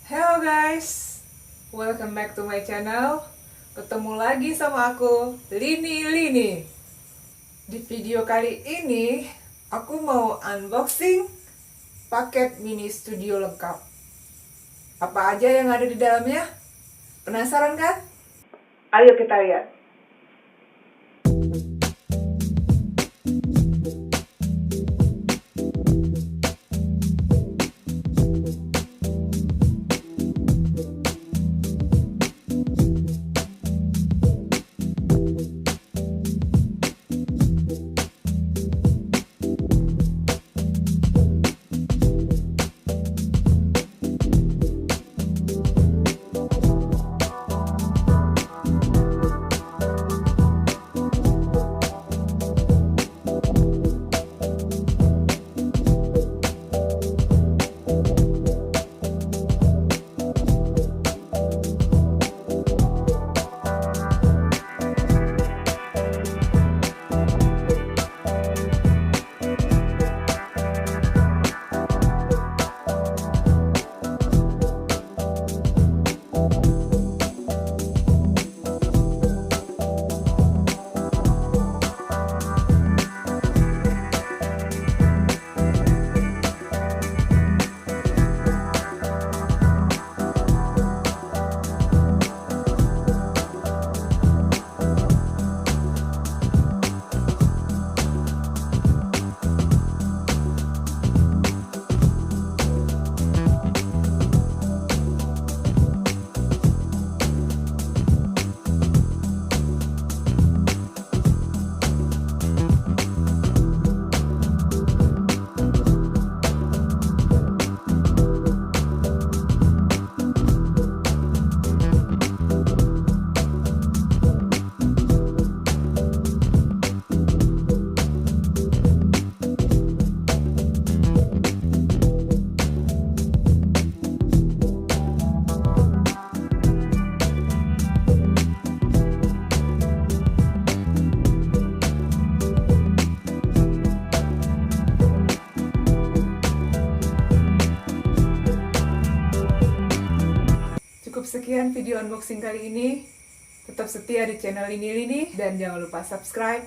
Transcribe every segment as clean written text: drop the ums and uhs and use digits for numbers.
Hello guys, welcome back to my channel. Ketemu lagi sama aku, Lini. Di video kali ini, aku mau unboxing paket mini studio lengkap. Apa aja yang ada di dalamnya? Penasaran kan? Ayo kita lihat. Cukup sekian video unboxing kali ini. Tetap setia di channel Lini dan jangan lupa subscribe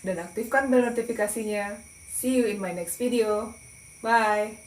dan aktifkan bel notifikasinya. See you in my next video. Bye.